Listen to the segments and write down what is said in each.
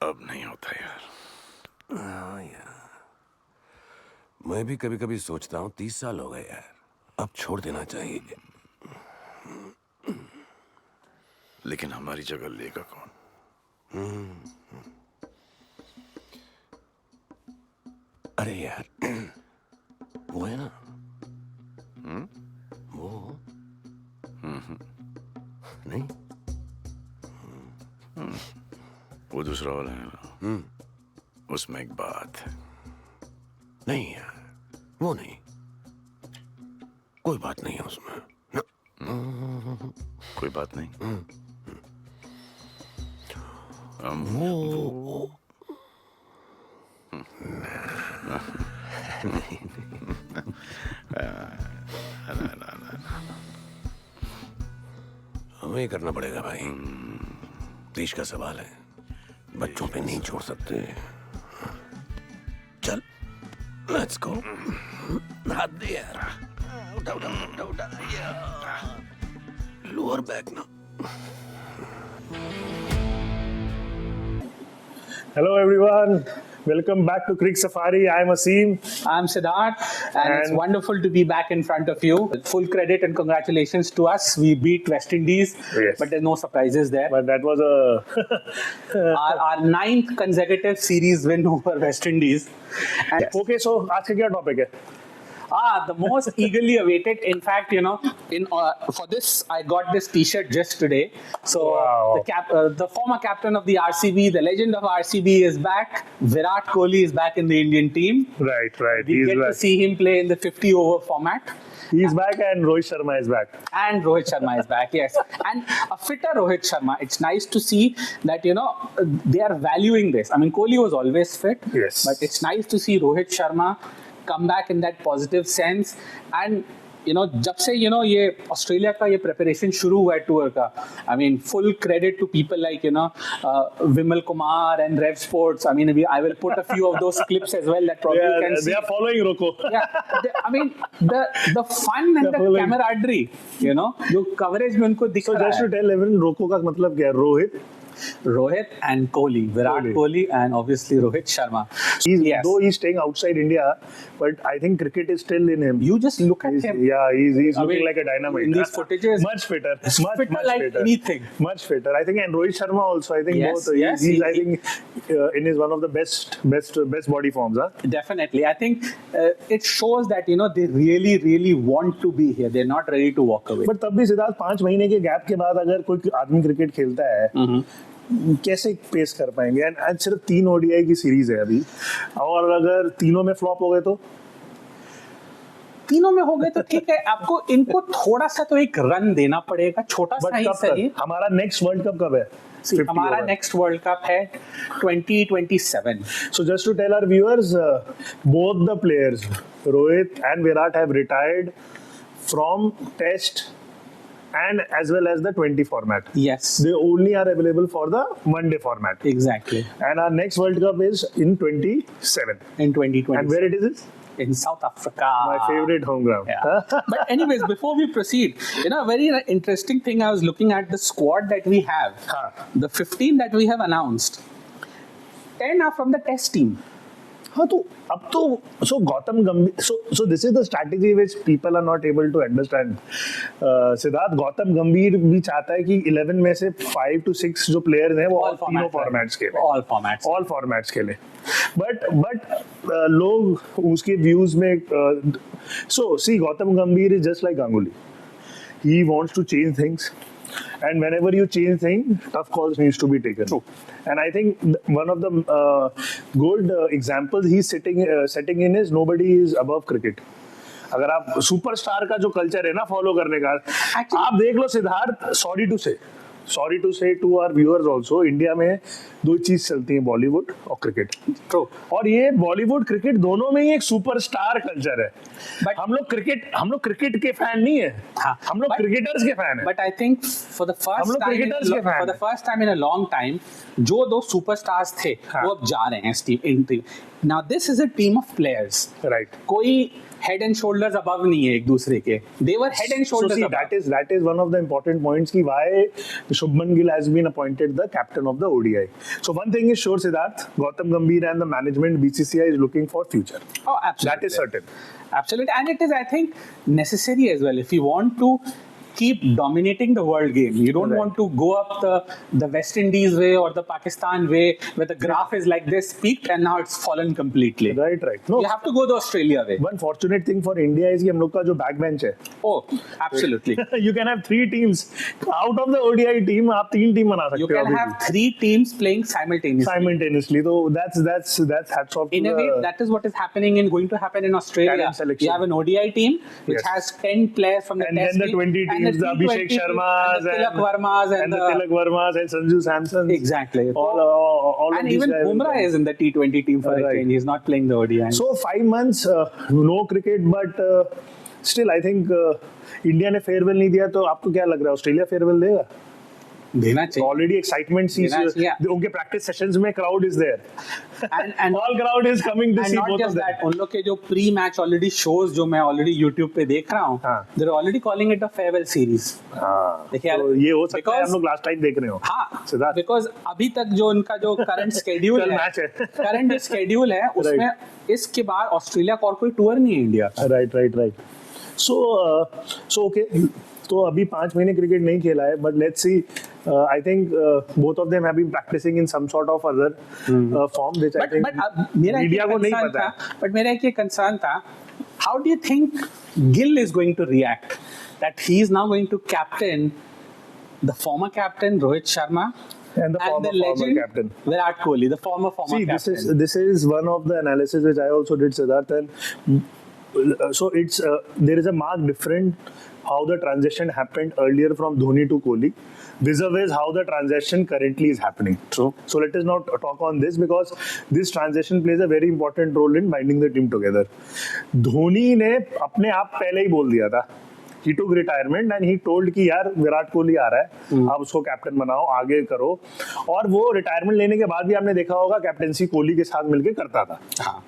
अब नहीं होता यार। हाँ यार, मैं भी कभी कभी सोचता हूँ 30 साल हो गए यार, अब छोड़ देना चाहिए। लेकिन हमारी जगह लेगा कौन? अरे यार, वो है ना, वो नहीं, वो दूसरा वाला है ना, उसमें एक बात है। नहीं यार, वो नहीं, कोई बात नहीं है उसमें ना। कोई बात नहीं। वो हमें ही करना पड़ेगा भाई, देश का सवाल है, बच्चों पे नहीं छोड़ सकते। चल, लेट्स गो। हाथ दे यार, उठा उठा उठा उठा, लोअर बैक ना। Hello everyone, welcome back to Crick Safari. I'm Asim. I'm Siddharth, and it's wonderful to be back in front of you. Full credit and congratulations to us. We beat West Indies, Yes. but there's no surprises there. But that was a Our ninth consecutive series win over West Indies. And okay. So आज का क्या topic है? the most eagerly awaited. In fact, you know, for this, I got this T-shirt just today. So Wow. the former captain of the RCB, the legend of RCB, is back. Virat Kohli is back in the Indian team. Right. We He's get back. to see him play in the 50-over format. He's back, and Rohit Sharma is back. And Rohit Sharma is back, yes. And a fitter Rohit Sharma. It's nice to see that, you know, they are valuing this. I mean, Kohli was always fit. Yes. But it's nice to see Rohit Sharma come back in that positive sense. And, you know, जब से, you know, ये Australia का ये preparation शुरू हुआ है tour का, I mean, full credit to people like, you know, Vimal Kumar and Rev Sports. I mean, I will put a few of those clips as well that probably you can see. They are following Rocco. I mean, the fun and the camaraderie, you know, जो coverage में उनको दिख So रहा just to है. tell everyone, Rocco का मतलब क्या है? Rohit. Rohit and Kohli, Virat Kohli and obviously Rohit Sharma. Yes. Though he's staying outside India, but I think cricket is still in him. You just look at him. Yeah, he's I looking mean, like a dynamite. in these footages, much fitter. Much like fitter. anything. Much fitter. I think, and Rohit Sharma also. I think Yes, both. yes, He's, he- I think in his one of the best body forms. Huh? Definitely. I think it shows that, you know, they really want to be here. They're not ready to walk away. But तब भी सिद्धार्थ 5 महीने के gap के बाद अगर कोई आदमी cricket खेलता है कैसे पेस कर पाएंगे? एंड सिर्फ 3 ओडीआई की सीरीज है अभी, और अगर तीनों में फ्लॉप हो गए तो तीनों में हो गए तो ठीक है, आपको इनको थोड़ा सा तो एक रन देना पड़ेगा, छोटा सा बट ही कब सही. तक हमारा नेक्स्ट वर्ल्ड कप कब है? See, हमारा नेक्स्ट वर्ल्ड कप है 2027. So just to tell our viewers, both the players, Rohit and Virat, have retired from Test and as well as the 20 format. Yes, They only are available for the one day format. exactly. And our next World Cup is in 27. In 2020. And where it is? In South Africa. My favorite home ground. Yeah. But anyways, before we proceed, you know, a very interesting thing, I was looking at the squad that we have. Huh. The 15 that we have announced, 10 are from the test team. हाँ तो अब तो so Gautam गंभीर so this is the strategy which people are not able to understand. Siddharth, Gautam गंभीर भी चाहता है कि 11 में से 5 to 6 जो प्लेयर्स हैं वो All तीनों formats, फॉर्मेट्स के All formats. ऑल फॉर्मेट्स के लिए. बट लोग उसके व्यूज में सो सी गौतम गंभीर is just like Ganguly. He wants to change things. And whenever you change things, tough calls needs to be taken. True. And I think one of the good examples he's setting in is nobody is above cricket. अगर आप superstar का जो culture है ना follow करने का, आप देख लो Siddharth, sorry to say to our viewers also, India में 2 चीज चलती है, बॉलीवुड और क्रिकेट. True. और ये बॉलीवुड क्रिकेट दोनों में ही एक सुपरस्टार कल्चर है. But- हम लोग क्रिकेट के फैन नहीं है. हाँ. हम लोग But- क्रिकेटर्स के फैन है. But I think for the हम लोग cricketers के fan first हैं. time in a long time, जो 2 सुपरस्टार्स थे हाँ. वो अब जा रहे हैं इन team. Now this is a team of players. Right. कोई head and shoulders above नहीं है एक दूसरे के. They were head and shoulders So see, above. that is one of the important points ki why Shubman Gill has been appointed the captain of the ODI. So one thing is sure, Siddharth, Gautam Gambhir and the management BCCI is looking for future. Oh, absolutely. That is certain. Absolutely, and it is, I think, necessary as well. If you want to keep dominating the world game, you don't Right. want to go up the West Indies way or the Pakistan way, where the graph is like this, peaked and now it's fallen completely. Right, right. No, You have to go the Australia way. one fortunate thing for India is कि हम लोग का जो backbench है, Oh, absolutely. you can have 3 teams out of the ODI team. आप 3 team बना सकते You हो can अभी have भी. 3 teams playing simultaneously. Simultaneously. So that's hats off to In a way, that is what is happening and going to happen in Australia. Talent selection. You have an ODI team which Yes. has 10 players from the and Test then the team, 20 and teams, the Abhishek T20 Sharmas and the Tilak Varmas and the Tilak Varmas and Sanju Samson. Exactly. All of and these even guys will Bumrah come. is in the T20 team for a Right. change. He's not playing the ODI. So 5 months, no cricket, but still I think India ने farewell नहीं दिया तो आपको क्या लग रहा है Australia farewell देगा? देना चाहिए. ऑलरेडी एक्साइटमेंट सी देना चाहिए. उनके प्रैक्टिस सेशंस में crowd is there And all crowd is coming to and see not both of just that, them. उन लोग के जो प्री मैच ऑलरेडी शोज जो मैं ऑलरेडी YouTube पे देख रहा हूँ, हाँ. they're already calling it a farewell series. हां देखिए, तो ये हो सकता है because- हम लोग लास्ट टाइम देख रहे हो. हाँ, सिद्धार्थ बिकॉज अभी तक जो उनका जो करंट स्केड्यूल कल है, मैच है. करंट जो स्केड्यूल है उसमें इसके बाद ऑस्ट्रेलिया का और कोई टूर नहीं है इंडिया का. राइट सो ओके तो अभी 5 महीने क्रिकेट नहीं खेला है but let's see I think both of them have been practising in some sort of other form which I but think मेरा मीडिया को नहीं concern पता है. था, बट मेरा एक ये कंसर्न था, how do you think Gill is going to react that he is now going to captain the former captain Rohit Sharma And the former captain. Virat Kohli, the former See, captain. this is one of the analysis which I also did, Siddharth, and so it's there is a marked different how the transition happened earlier from Dhoni to Kohli, vis-a-vis how the transition currently is happening. True. So let us not talk on this because this transition plays a very important role in binding the team together. Dhoni ने अपने आप पहले ही बोल दिया था. He took retirement and he told कि यार विराट कोहली आ रहा है, आप उसको कैप्टन बनाओ, आगे करो. और वो रिटायरमेंट लेने के बाद भी आपने देखा होगा कैप्टनसी कोहली के साथ मिलके करता था. हाँ.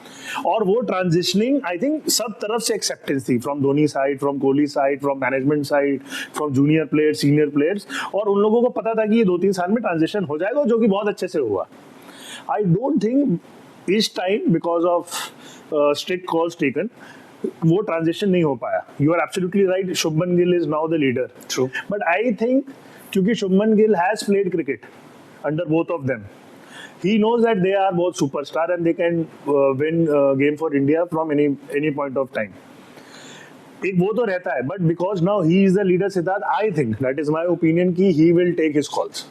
और वो ट्रांजिशनिंग आई थिंक सब तरफ से एक्सेप्टेंस थी, from Dhoni side, from Kohli side, from management side, from junior players, senior players. और उन लोगों को पता था कि ये 2-3 साल में ट्रांजिशन हो जाएगा, जो कि बहुत अच्छे से हुआ. आई डोंट थिंक इस time because of strict calls taken वो ट्रांजिशन नहीं हो पाया. You are absolutely right. Shubman Gill is now the leader. True. But I think क्योंकि Shubman Gill has played cricket under both of them, he knows that they are both superstar and they can win game for India from any point of time. एक वो तो रहता है, but because now he is the leader, Siddharth, I think that is my opinion कि he will take his calls.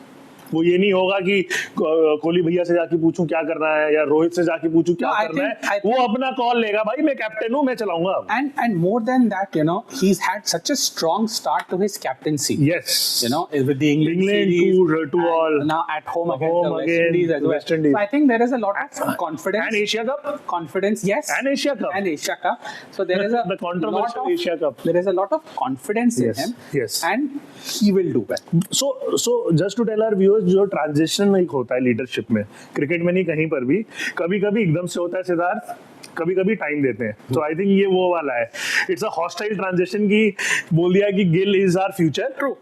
वो ये नहीं होगा कि कोहली भैया से जाके पूछूं क्या करना है या रोहित से जाके पूछूं क्या No, I करना think- है. I वो think- अपना कॉल लेगा, भाई मैं कैप्टन हूँ, मैं चलाऊंगा. And more than that, you know, he's had such a strong start to his captaincy. Yes. You know, with the England England series, to and all. now at home against Home the West again, Indies as well. West Indies. So I think there is a lot of confidence. And Asia Cup. Confidence, yes. And Asia Cup. And Asia Cup. So there is a The controversial lot of, Asia Cup. There is a lot of confidence Yes, in him. yes. And he will do well. So just to tell our viewers, जो transition एक होता है leadership में, cricket में नहीं कहीं पर भी, कभी कभी एकदम से होता है सिद्धार्थ, कभी कभी टाइम देते हैं. तो आई थिंक ये वो वाला है. इट्स अ हॉस्टाइल ट्रांजिशन की बोल दिया कि Gill is our future. True.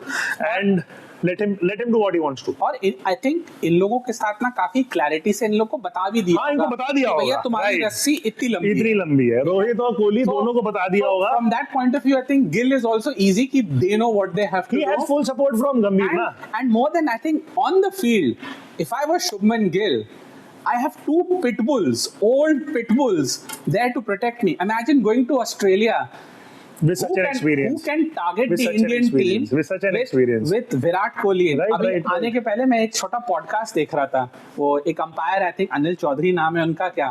And let him do what he wants to. और आई थिंक इन लोगों के साथ ना काफी क्लैरिटी से इन लोग को बता भी दिया हाँ, इनको होगा बता दिया कि होगा. भैया तुम्हारी Right. रस्सी इतनी लंबी इतनी है. लंबी है. रोहित और कोहली So- दोनों को बता दिया so होगा. From that point of view, I think Gill is also easy कि they know what they have to He do. has full support from Gambhir ना. And more than, I think, on the field, if I was Shubman Gill, I have 2 pit bulls, old pit bulls, there to protect me. Imagine going to Australia. With such an experience. Who can target With the such an Indian team experience. With such an experience. with Virat Kohli? Right, अभी right, आने right. के पहले मैं एक छोटा podcast देख रहा था. वो एक umpire, I think Anil Chaudhary नाम है उनका, क्या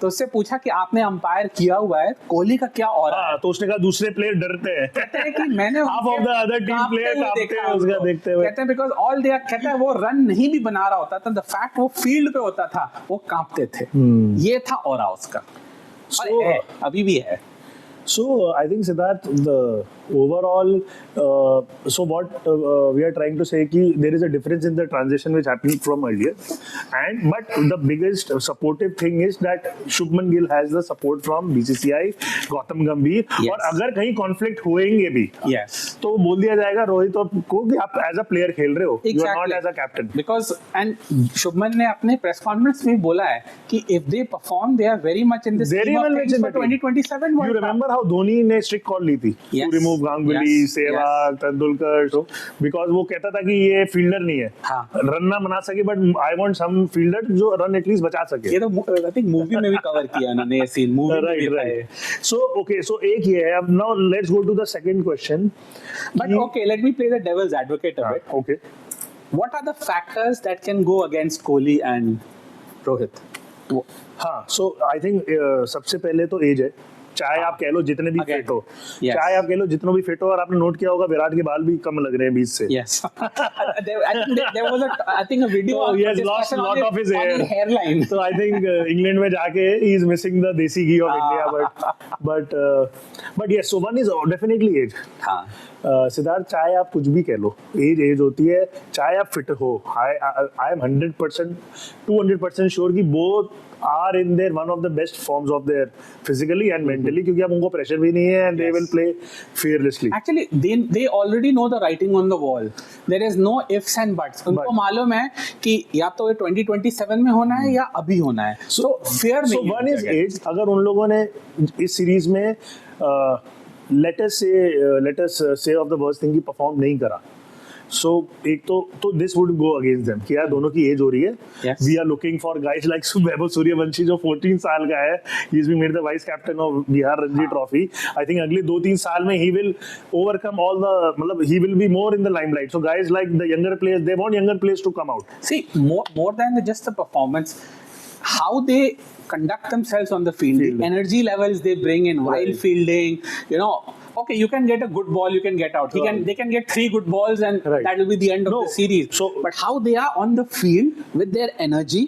तो उससे पूछा कि आपने अंपायर किया हुआ है, कोहली का क्या और हाँ, तो उसने कहा दूसरे प्लेयर डरते हैं. कहते हैं कि मैंने Half of the other team कांपते player हुए कांपते देखा हैं उसका उनको. देखते हुए. कहते हैं बिकॉज ऑल दे कहते हैं वो रन नहीं भी बना रहा होता था, द फैक्ट वो फील्ड पे होता था, वो कांपते थे. ये था ऑरा उसका. और So- है, अभी भी है. So I think Siddharth, the overall, so what we are trying to say कि there is a difference in the transition which happened from earlier, but the biggest supportive thing is that Shubman Gill has the support from BCCI, Gautam Gambhir, Yes. और अगर कहीं conflict होएंगे भी, Yes. तो बोल दिया जाएगा रोहित को कि आप as a player खेल रहे हो, you are not as a captain. Because and Shubman ने अपने press conference में बोला है कि if they perform, they are very much in this Very scheme well of things mentioned for that. 2027 You World Cup. remember how Dhoni ने strict call ली थी to Yes. remove Ganguly, Yes. Sehwag, Tendulkar, so because वो कहता था कि ये fielder नहीं है, हाँ. रन ना बना सके, but I want some fielder जो रन एटलीस्ट बचा सके. ये तो I think मूवी में भी कवर किया उन्होंने ये सीन मूवी में भी था ये. So okay, so एक ये है. अब now let's go to the second question. But okay, let me play the devil's advocate a bit. Okay. What are the factors that can go against Kohli and Rohit? हाँ, so I think सबसे पहले तो as है. चाहे आप कह लो जितने भी Again. फिट हो, Yes. चाहे आप कह लो जितनों भी फिट हो, और आपने नोट किया होगा विराट के बाल भी कम लग रहे हैं 20 से. Yes. there was a video. So he has lost a lot of his hair. hairline. So I think England में जाके he is missing the desi ghee of India, but yes, so one is definitely age. हाँ. सिद्धार्थ, चाहे आप कुछ भी कह लो, as होती है, चाहे आप फिट हो. I am 100%, 200% श्योर कि both are in their one of the best forms of their physically and mentally, क्योंकि अब उनको प्रेशर भी नहीं है, and they Yes. will play fearlessly. Actually, they already know the writing on the wall. There is no ifs and buts. उनको मालूम है कि या तो ये 2027 में होना है या अभी होना है. So fear So नहीं one है is उनके age. अगर उन लोगों ने इस सीरीज में let us say of the worst thing कि परफॉर्म नहीं करा, so एक तो this would go against them कि यार दोनों की एज हो रही है. Yes. We are looking for guys like Vaibhav Suryavanshi जो 14 साल का है. He is being made the vice captain of Bihar Ranji Trophy. I think अगले 2-3 साल में he will overcome all the, मतलब he will be more in the limelight. So guys like the younger players, they want younger players to come out. See, more than just the performance, how they conduct themselves on the field, the energy levels they bring in while Right. fielding, okay, you can get a good ball, you can get out. They can get 3 good balls and Right. that will be the end of No, the series. so- but how they are on the field with their energy,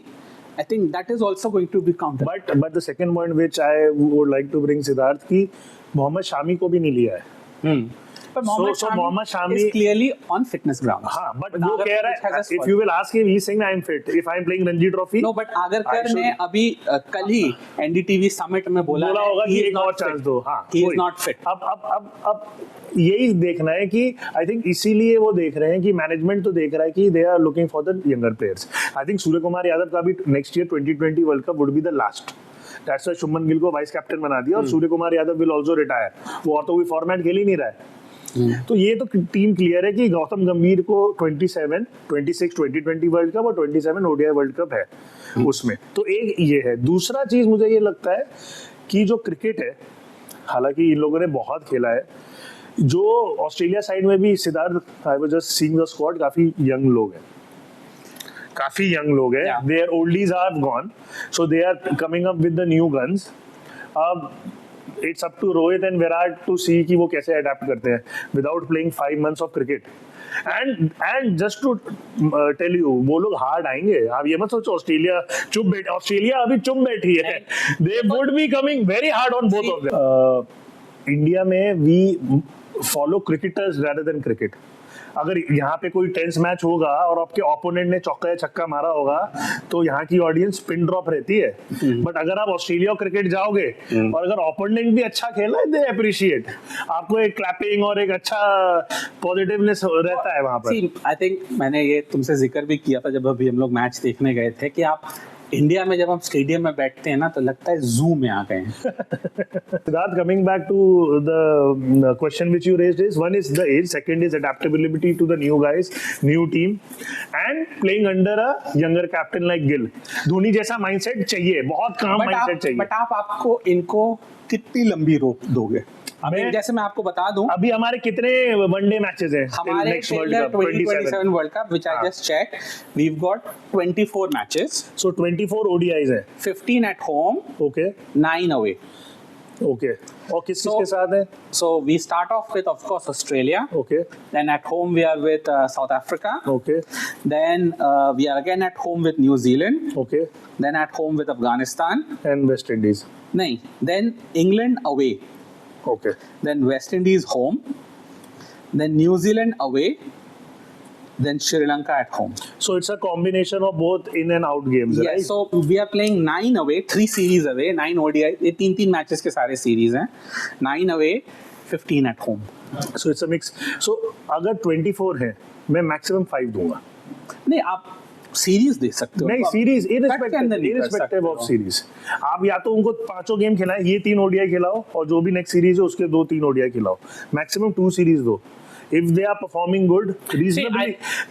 I think that is also going to be counted. But the second point which I would like to bring, Siddharth, कि मोहम्मद शामी को भी नहीं लिया है. But So Mohammad Shami is clearly on fitness grounds. हाँ, but But वो Agarkar कह रहा has a है, spot. if you will ask him, he's saying I am fit. If I am playing Ranji Trophy, No, but Agarkar I should- ने अभी कल ही NDTV summit में बोला होगा he कि is एक not और fit. चांस दो. हाँ, He is वही. not fit. अब यही देखना है कि आई थिंक इसीलिए वो देख रहे हैं कि मैनेजमेंट तो देख रहा है कि they are looking for the younger players. I think Suryakumar Yadav का भी next year 2020 world cup would be the last. That's why Shubman Gill को वाइस कैप्टन बना दिया, और Suryakumar Yadav will also retire. वो और तो कोई फॉर्मेट खेल ही नहीं रहा है. तो ये तो टीम क्लियर है कि गौतम गंभीर को 27, 26 2020 वर्ल्ड कप और 27 ओडीआई वर्ल्ड कप है उसमें. तो एक ये है. दूसरा चीज मुझे ये लगता है कि जो क्रिकेट है, हालांकि इन लोगों ने बहुत खेला है, जो ऑस्ट्रेलिया साइड में भी Siddharth, I was just seeing the squad, काफी यंग लोग हैं, काफी यंग लोग हैं. Yeah. Their oldies are gone, so they are coming up with the new guns. अब it's up to Rohit and Virat to see कि वो कैसे अडेप्ट करते हैं without playing 5 months of cricket. And just to tell you, वो लोग hard आएंगे. आप ये मत सोचो ऑस्ट्रेलिया अभी चुप बैठी है. They would be coming very hard on both of them. India में we follow cricketers rather then cricket. अगर यहाँ पे कोई टेंस मैच होगा और आपके ओपोनेंट ने चौका या छक्का मारा होगा, तो यहाँ की ऑडियंस पिन ड्रॉप रहती है. बट अगर आप ऑस्ट्रेलिया क्रिकेट जाओगे और अगर ओपोनेंट भी अच्छा खेला है, दे अप्रिशिएट. आपको एक क्लैपिंग और एक अच्छा पॉजिटिवनेस रहता है वहां पर. See, I think मैंने ये तुमसे जिक्र भी किया था जब अभी हम लोग मैच देखने गए थे कि आप इंडिया में जब हम स्टेडियम में बैठते हैं ना तो लगता है जू में आ गए हैं. Siddharth, coming back to the question which you raised is, one is the age, second is adaptability to the new guys, new team, and playing under a younger captain like Gill. Dhoni जैसा mindset चाहिए, बहुत काम mindset चाहिए. But आपको इनको कितनी लंबी रोक दोगे? अभी जैसे मैं आपको बता दूं, अभी हमारे कितने वनडे मैचेस हैं हमारे next World Cup 2027 World Cup which I just check, we have got 24 matches. So 24 ODIs हैं. 15 at home, okay 9 away. Okay. और किस किसके साथ है? So we start off with, of course, Australia. Okay Then at home we are with South Africa. Okay Then we are again at home with New Zealand. Okay. Then at home with Afghanistan. And West Indies. नहीं, then England away. Okay. then West Indies home, then New Zealand away, then Sri Lanka at home. So it's a combination of both in and out games, Yeah, right? so we are playing 9 away, 3 series away, 9 ODI, ये 3 matches के सारे series हैं, 9 away, 15 at home. So it's a mix. So अगर 24 है, मैं maximum 5 दूंगा. नहीं, आप सीरीज दे सकते हो. नहीं, आप सीरीज कट के अंदर नहीं कर सकते इररिस्पेक्टिव ऑफ हो. सीरीज. आप या तो उनको 5 गेम खिलाएं, ये 3 ओडीआई खिलाओ और जो भी नेक्स्ट सीरीज है उसके 2-3 ओडीआई खिलाओ. मैक्सिमम 2 सीरीज दो. If they are performing good,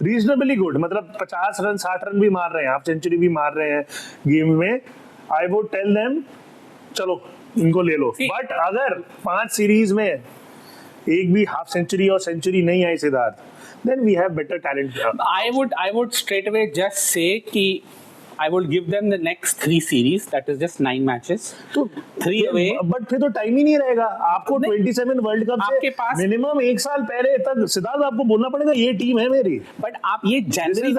reasonably good, मतलब 50 रन 60 रन भी मार रहे हैं, हाफ सेंचुरी भी मार रहे हैं गेम में, I would tell them चलो इनको ले लो. बट अगर 5 सीरीज में एक भी हाफ सेंचुरी और सेंचुरी नहीं आई Siddharth, then we have better talent. I would straight away just say कि I would give them the next 3 series, that is just 9 matches. तो 3 away. बट फिर तो टाइम ही नहीं रहेगा आपको. नहीं, 27 वर्ल्ड कप आपके से पास मिनिमम 1 साल पहले तक सिद्धार्थ आपको बोलना पड़ेगा ये टीम है मेरी. बट आप ये जनवरी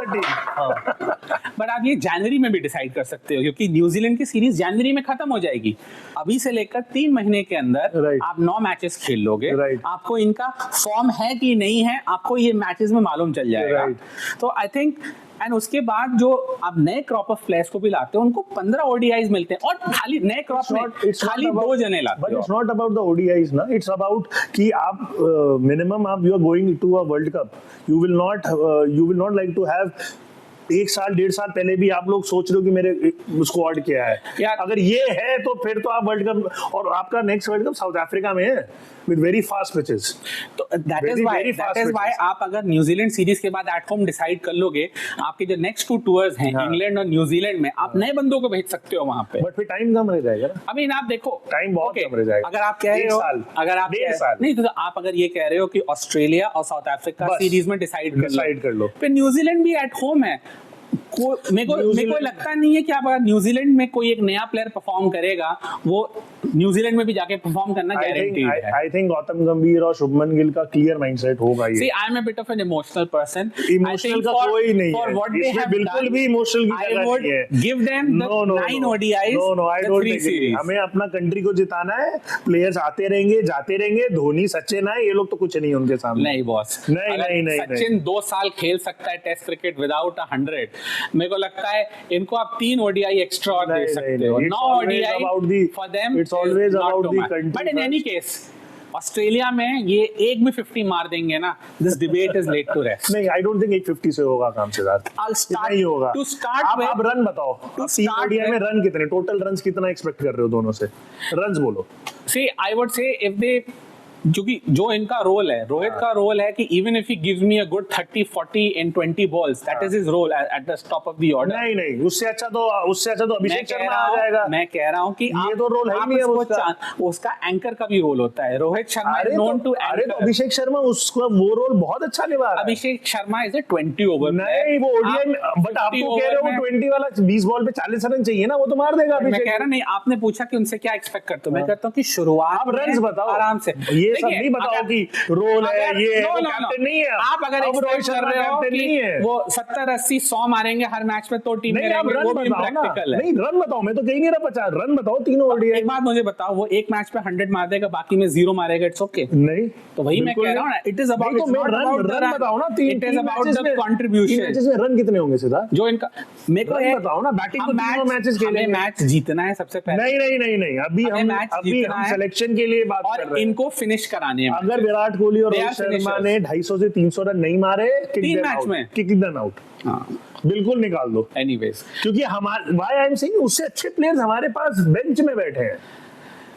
बट आप ये जनवरी में भी डिसाइड कर सकते हो, क्योंकि न्यूजीलैंड की सीरीज जनवरी में खत्म हो जाएगी. अभी से लेकर 3 महीने के अंदर Right. आप 9 मैचेस खेल लोगे. Right. आपको इनका फॉर्म है कि नहीं है, आपको ये मैचेस में मालूम चल जाएगा. Right. तो आई थिंक एंड उसके बाद जो आप नए क्रॉप ऑफ प्लेयर्स को भी लाते हो, उनको 15 ओडीआईज मिलते हैं. और खाली नए क्रॉप में खाली 2 जने लाते बट हो. It's not about the ODIs ना. इट्स अबाउट कि आप मिनिमम आप you are going to a World Cup. You will not like to have 1 साल 1.5 साल पहले भी आप लोग सोच रहे हो कि मेरे स्क्वाड क्या है. यार, अगर ये है तो फिर तो आप वर्ल्ड कप, और आपका next World cup south Africa में है with very fast pitches. तो that Very, is very fast why pitches. आप अगर न्यूजीलैंड सीरीज के बाद एट होम डिसाइड कर लोगे, आपके जो नेक्स्ट 2 टूर्स हैं हाँ. इंग्लैंड और न्यूजीलैंड में, आप नए बंदों को भेज सकते हो वहां पे. बट फिर टाइम कम रह जाएगा ना. I mean, आप देखो टाइम बहुत Okay, कम रह जाएगा. अगर आप कह रहे 1 हो, साल, अगर आप 1.5 साल. नहीं, तो आप अगर ये कह रहे हो कि ऑस्ट्रेलिया और साउथ अफ्रीका बस, सीरीज में डिसाइड decide कर लो. फिर न्यूजीलैंड भी एट होम है. मेरे को लगता नहीं है कि आप अगर न्यूजीलैंड में कोई एक नया प्लेयर परफॉर्म करेगा, वो न्यूजीलैंड में भी जाके परफॉर्म करना गारंटीड है. I think गौतम गंभीर और शुभमन गिल का क्लियर माइंडसेट होगा ये. See, I am a bit of an emotional person. Emotional का कोई नहीं है. what they इसमें have बिल्कुल done, भी इमोशनल की I जगह would नहीं है. give them the 9 ODIs, No, I the don't 3 agree. series. हमें अपना कंट्री को जिताना है. प्लेयर्स आते रहेंगे, जाते रहेंगे. धोनी, सचिन है, ये लोग तो कुछ नहीं उनके सामने. नहीं बॉस, नहीं. सचिन 2 साल खेल सकता है टेस्ट क्रिकेट विदाउट 100. मेरे को लगता है इनको आप 3 ओडीआई एक्स्ट्रा और दे सकते हो. 9 ODI for them. It's always about the country. But in any case Australia में ये एक भी 50 मार देंगे ना, this debate is laid to rest. नहीं, आई डोंट थिंक 150 से होगा काम सिद्धार्थ. I'll start- नहीं होगा. to start आप with- आप रन बताओ. to आप 3 start ओडीआई में with- रन कितने, टोटल रन्स कितना एक्सपेक्ट कर रहे हो दोनों से? रन्स बोलो. See, I would say if they, क्योंकि जो इनका रोल है, रोहित का रोल है कि even if he gives me a good 30, 40 in 20 balls, that is his role at the top of the order. नहीं, उससे अच्छा तो अभिषेक शर्मा आ जाएगा. मैं कह रहा हूँ कि ये तो रोल है ही नहीं है उसका. उसका एंकर का भी रोल होता है. Rohit Sharma is known to अरे तो anchor. अभिषेक शर्मा उसका वो रोल बहुत अच्छा निभा रहा है. Abhishek Sharma is a 20 over. नहीं, वो ओडीआई में, बट आप तो कह रहे हो वो 20 वाला 20 बॉल पे 40 रन चाहिए ना, वो तो मार देगा मैं अभिषेक. कह रहा नहीं, आपने पूछा कि उनसे क्या एक्सपेक्ट करते हो. मैं कहता हूँ कि शुरुआत आप रन्स में बताओ. आराम से. ये सब देखिए, नहीं बताओ अगर- कि रोल है, अगर- ये no, वो no, कैप्टन no. नहीं है. आप अगर अब रोहित एक्सपेक्ट कर शर्मा रहे हो कैप्टन नहीं है. कि वो 70, 80, 100 मारेंगे हर मैच में, तो टीम में नहीं, आप रहेंगे, रन वो भी बताओ ना. impractical है. नहीं, रन बताओ. मैं तो कहीं नहीं रहा 50 रन बताओ तीनों ओडीआई. एक बात मुझे बताओ, वो एक मैच पे 100 मार देगा, बाकी में 0 मारेगा, इट्स ओके. नहीं, तो वही मैं बिल्कुल कह रहा हूँ ना, इट इज अबाउट, नहीं, तो मैं रन बताओ ना. It is about the contribution. Matches में रन कितने होंगे सीधा? जो इनका मेरे को रन बताओ ना. बैटिंग तो तीनों मैचेस खेलेंगे. मैच जीतना है सबसे पहले. नहीं. अभी हमें मैच हम जीतना है सिलेक्शन के लिए बात कर और रहे हैं. इनको फिनिश कराने हैं. अगर विराट कोहली और They Rohit are Sharma finishers. ने 250 से 300 रन नहीं मारे, तीन मैच में किक देम आउट. हाँ, बिल्कुल निकाल दो. एनीवेज, क्योंकि हमारे व्हाई आई एम सेइंग उससे अच्छे प्लेयर्स हमारे पास बेंच में बैठे हैं.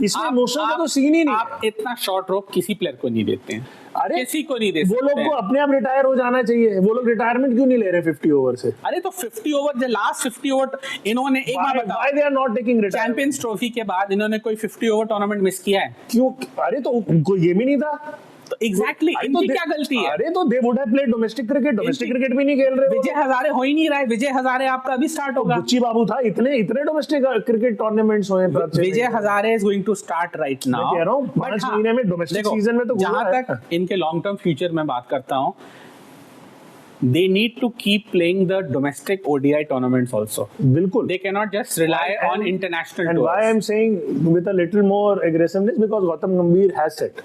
इसमें इमोशन का तो सीन ही नहीं आप है. इतना शॉर्ट रोक किसी प्लेयर को नहीं देते हैं. अरे किसी को नहीं दे वो लोग सकते को हैं. अपने आप रिटायर हो जाना चाहिए. वो लोग रिटायरमेंट क्यों नहीं ले रहे 50 ओवर से? अरे तो 50 ओवर, जो लास्ट 50 ओवर इन्होंने, एक बार बताओ, why they are not taking retirement? Champions Trophy के बाद इन्होंने कोई 50 ओवर टूर्नामेंट मिस किया है? क्यों? अरे तो उनको ये भी नहीं था. तो एग्जैक्टली अरे इनकी तो क्या गलती है? अरे तो they would have played domestic cricket भी नहीं खेल रहे. विजय हजारे हो ही नहीं रहा है. विजय हजारे आपका अभी स्टार्ट होगा. बुच्ची बाबू था. इतने डोमेस्टिक क्रिकेट टूर्नामेंट्स हुए हैं. Vijay Hazare is going to start right now. मैं कह रहा हूं 5 महीने में डोमेस्टिक सीजन में तो जहां हुआ है. तक इनके लॉन्ग टर्म फ्यूचर में बात करता हूं, they need to keep playing the domestic ODI tournaments also. बिल्कुल. They cannot just rely on international And tours. why I'm saying with a little more aggressiveness, because Gautam Gambhir has set.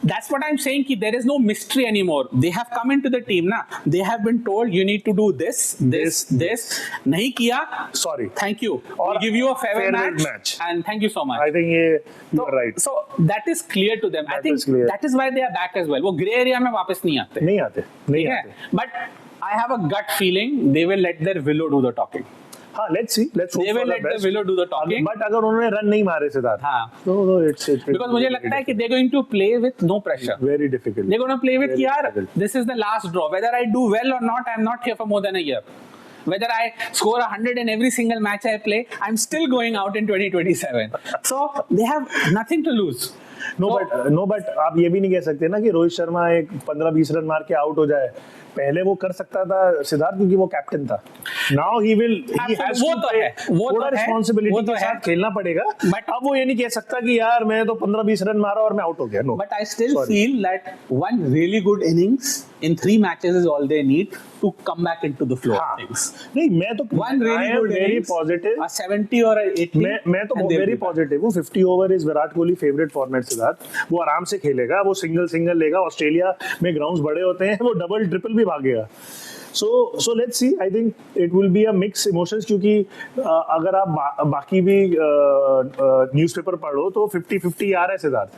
That's what I'm saying. Ki there is no mystery anymore. They have come into the team na. They have been told you need to do this. नहीं किया. Sorry. Thank you. Or We'll give you a farewell farewell match. And thank you so much. I think you are right. So that is clear to them. I That think is clear. that is why they are back as well. वो grey area में वापस नहीं आते. नहीं आते. But I have a gut feeling they will let their Willow do the talking. हाँ, let's see. Let's hope They will for the let the best. Willow do the talking. But अगर उन्होंने run नहीं मारे सिद्धार्थ, हाँ. तो it's Because मुझे लगता है कि they're going to play with no pressure. very difficult. They're going to play with Very yaar, difficult. this is the last draw. Whether I do well or not, I'm not here for more than a year. Whether I score 100 in every single match I play, I'm still going out in 2027. So they have nothing to lose. No, but आप ये भी नहीं कह सकते ना कि रोहित शर्मा एक 15-20 run मार के आउट हो जाए. पहले वो कर सकता था सिद्धार्थ क्योंकि वो कैप्टन था. Now he has वो to तो play. है, वो थोड़ा तो है, रिस्पॉन्सिबिलिटी वो तो के है. साथ खेलना पड़ेगा. But- अब वो ये नहीं कह सकता कि यार मैं तो 15-20 रन मारा और मैं आउट हो गया. No. But I still Sorry. feel that one really good innings in 3 matches is all they need to come back into the flow हाँ. of things. नहीं मैं तो One really I am good very innings, positive. a 70 or a 80. मैं तो and they'll very be back. Positive हूँ. 50 over is Virat Kohli favourite format Siddharth. वो आराम से खेलेगा. वो सिंगल लेगा. ऑस्ट्रेलिया में ग्राउंड्स बड़े होते हैं. वो डबल ट्रिपल भी भागेगा. So let's see. I think it will be a mixed emotions क्योंकि अगर आप बाकी भी न्यूज़पेपर पढ़ो तो 50-50 आ रहा है सिद्धार्थ.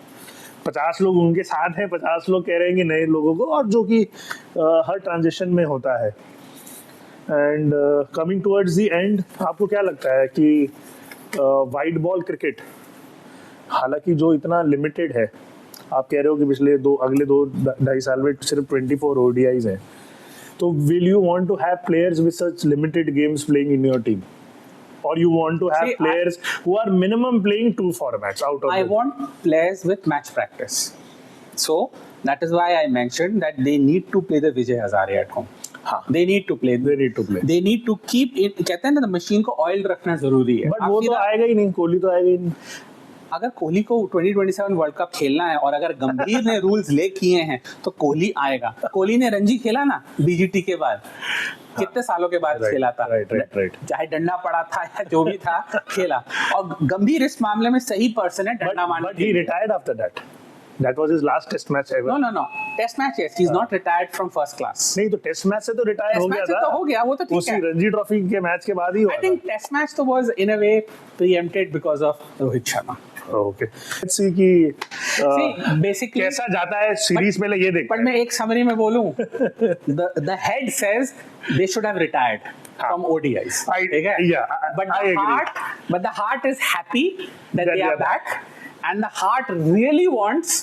50 लोग उनके साथ हैं, 50 लोग कह रहे हैं कि नए लोगों को, और जो कि हर ट्रांजिशन में होता है. And coming towards the end, आपको क्या लगता है कि वाइड बॉल क्रिकेट, हालांकि जो इतना लिमिटेड है, आप कह रहे हो कि पिछले अगले 2-2.5 साल में सिर्फ 24 ODIs हैं, तो will you want to have players with such limited games playing in your team, or you want to have See, players who are minimum playing 2 formats out of I them? want players with match practice. So that is why I mentioned that they need to play the Vijay Hazare at home. हाँ. They need to play. They need to play. They need to keep it. कहते हैं ना, machine को oil रखना जरूरी है. But वो तो आएगा ही नहीं. कोहली तो आएगा ही नहीं. अगर कोहली को 2027 वर्ल्ड कप खेलना है और अगर गंभीर ने रूल्स ले किए हैं तो कोहली आएगा. कोहली ने रणजी खेला ना BGT के बाद, कितने सालों के बाद Right, खेला था. right. चाहे डंडा पड़ा था या जो भी था, खेला. और गंभीर इस मामले में सही पर्सन है डंडा मारने But के he लिए. retired after that. That was his last test match ever. No. Test match, yes. He's not retired from first class. नहीं तो टेस्ट मैच से तो रिटायर Test हो match गया से था. तो हो गया, वो तो ठीक उसी है. रणजी ट्रॉफी के मैच के बाद ही हुआ I think Test match तो was in a way preempted because of Rohit Sharma. Okay. Let's see कि See, basically, कैसा जाता है सीरीज. पहले ये देखते but हैं. मैं एक समरी में बोलूं, the head says they should have retired from ODIs. ठीक है? I agree. But the heart is happy that That they are back, and the heart really wants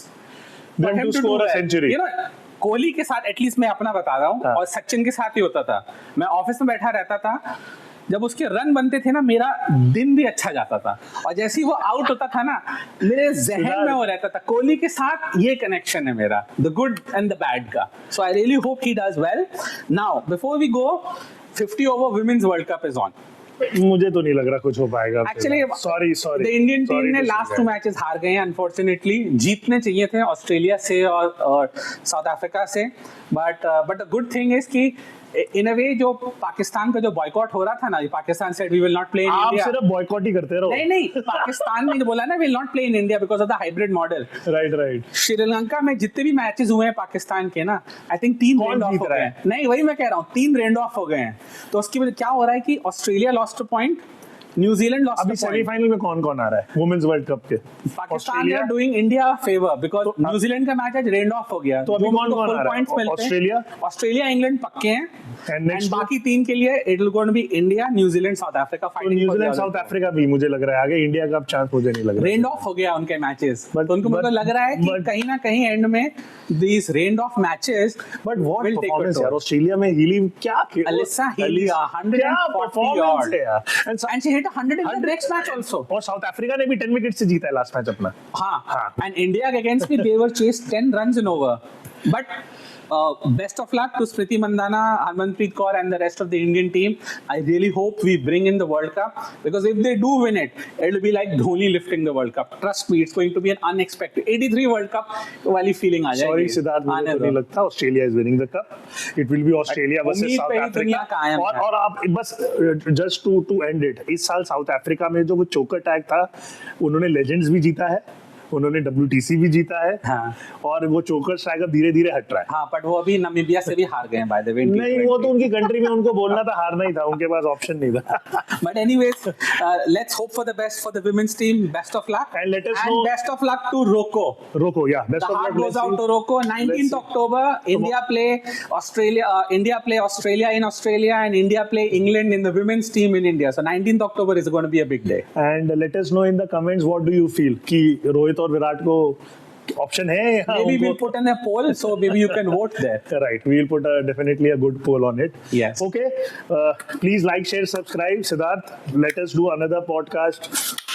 for Them him to to score do a well. century. You know, Kohli के साथ at least मैं अपना बता रहा हूँ, हाँ. और सचिन के साथ ही होता था. मैं ऑफिस में बैठा रहता था, जब उसके रन बनते थे ना, मेरा दिन भी अच्छा जाता था. और जैसे ही वो आउट होता था ना, मेरे जहन में वो रहता था. कोहली के साथ ये कनेक्शन है मेरा, the good and the bad का. So I really hope he does well. Now before we go, 50 over women's world cup is on. मुझे तो नहीं लग रहा कुछ हो पाएगा. Actually, sorry the Indian team ने लास्ट 2 मैचेस हार गए हैं. अनफॉर्चुनेटली जीतने चाहिए थे ऑस्ट्रेलिया से और साउथ अफ्रीका से. But the good thing is कि इन अ वे जो पाकिस्तान का जो बॉयकॉट हो रहा था ना, Pakistan said we will not play in आप इंडिया. सिर्फ बॉयकॉट ही करते रहो. नहीं, पाकिस्तान ने बोला ना will not play in India because of the hybrid model. Right. Sri Lanka में जितने भी मैचेस हुए हैं पाकिस्तान के ना, आई थिंक 3 कौन रेंड ऑफ जीत हो रहा गए है? हैं. नहीं, वही मैं कह रहा हूँ, 3 रेंड ऑफ हो गए हैं. तो उसकी वजह क्या हो रहा है कि Australia lost a point, New Zealand lost अभी अ पॉइंट. सेमीफाइनल में कौन आ रहा है वुमेन्स वर्ल्ड कप के? Pakistan are doing India favour because New Zealand का मैच आज रेंड ऑफ हो गया. तो अभी जो कौन उनको आ full रहा है? points मिलते हैं. ऑस्ट्रेलिया इंग्लैंड पक्के हैं, And next एंड two? बाकी 3 के लिए it will going to be India, New Zealand, South Africa तो फाइटिंग. न्यूजीलैंड साउथ अफ्रीका भी मुझे लग रहा है आगे. इंडिया का अब चांस मुझे नहीं लग रहा. रेंड ऑफ हो गया उनके मैचेस. But- तो उनको मतलब लग रहा है कि but- कहीं ना कहीं एंड में these rained off matches but what will take a performance toll. यार. ऑस्ट्रेलिया में हीली क्या Alyssa Healy, क्या 140 performance odd. है यार. And and she hit 100 in the next match also. और साउथ अफ्रीका ने भी 10 विकेट से जीता है लास्ट मैच अपना. हाँ. हाँ. And India against me, they were chased 10 runs in over. But best of luck to Smriti Mandhana, Harmanpreet Kaur, and the rest of the Indian team. I really hope we bring in the World Cup, because if they do win it, it'll be like Dhoni lifting the World Cup. Trust me, it's going to be an unexpected 83 World Cup वाली feeling आ जाएगी. Sorry Siddharth, मुझे तो नहीं लगता Australia is winning the cup. It will be Australia versus उम्मीद South पे ही दुनिया Africa. कायम है. और आप बस just to end it, इस साल साउथ अफ्रीका में जो वो चोकर टैग था, उन्होंने लेजेंड्स भी जीता है, उन्होंने WTC भी जीता है, हाँ. और वो चोकर स्ट्राइकर धीरे धीरे हट रहा है. हाँ, बट वो अभी नामीबिया से भी हार गए हैं, by the way. नहीं, वो तो उनकी कंट्री में उनको बोलना था, हारना ही था, उनके पास ऑप्शन नहीं था. But anyways, let's hope for the best for the women's team. Best of luck. And let us know. Best of luck to Rocco. Rocco, yeah. Best The of heart luck. goes out to Rocco. 19th October, India play Australia. India play Australia in Australia, and India play England in the women's team in India. So 19th October is going to be a big day. And let us know in the comments what do you feel कि रोहित और विराट को option है यहाँ Maybe उनको? we'll put in a poll, so maybe you can vote there. Right, we'll put definitely a good poll on it. Yes. Okay. Please like, share, subscribe. Siddharth, let us do another podcast.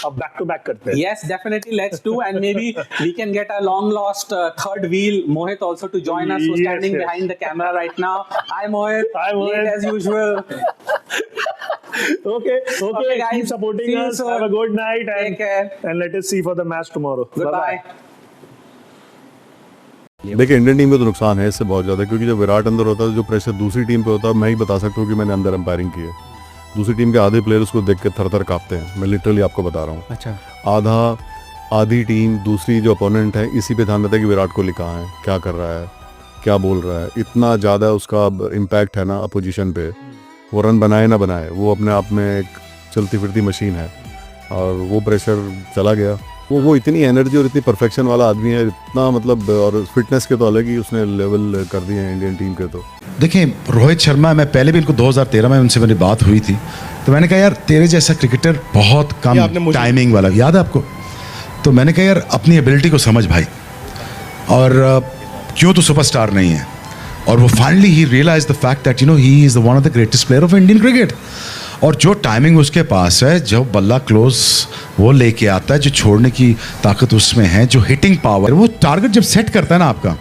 अब back to back करते हैं. Yes, definitely, let's do, and maybe we can get a long lost third wheel, Mohit, also to join us, who's Yes, standing yes. behind the camera right now. Hi, Mohit. Hi, Mohit. Late as usual. Okay, Okay, guys. Keep supporting See you us. soon. Have a good night. Take And, care. and let us see for the match tomorrow. Goodbye. देखिए Indian team को तो नुकसान है इससे बहुत ज़्यादा, क्योंकि जब विराट अंदर होता है जो प्रेशर दूसरी टीम पे होता है, मैं ही बता सकता हूँ कि मैंने अंदर अंपायरिंग की है. दूसरी टीम के आधे प्लेयर उसको देख के थर थर काँपते हैं. मैं लिटरली आपको बता रहा हूँ. अच्छा. आधी टीम दूसरी जो अपोनेंट है इसी पे ध्यान देता है कि विराट कोहली कहाँ है, क्या कर रहा है, क्या बोल रहा है. इतना ज़्यादा उसका इम्पैक्ट है ना अपोजिशन पे. वो रन बनाए ना बनाए, वो अपने आप में एक चलती फिरती मशीन है. और वो प्रेशर चला गया. वो इतनी एनर्जी और इतनी परफेक्शन वाला आदमी है, इतना मतलब, और फिटनेस के तो अलग ही उसने लेवल कर दिए हैं इंडियन टीम के. तो देखिए रोहित शर्मा, मैं पहले भी इनको 2013 में उनसे मेरी बात हुई थी, तो मैंने कहा यार तेरे जैसा क्रिकेटर बहुत कम टाइमिंग वाला, याद है आपको? तो मैंने कहा यार अपनी एबिलिटी को समझ भाई, और क्यों तो सुपरस्टार नहीं है. और वो finally he realize the fact that he is one of the greatest player of Indian cricket. और जो टाइमिंग उसके पास है, जो बल्ला क्लोज वो लेके आता है, जो छोड़ने की ताकत उसमें है, जो हिटिंग पावर, वो टारगेट जब सेट करता है ना आपका,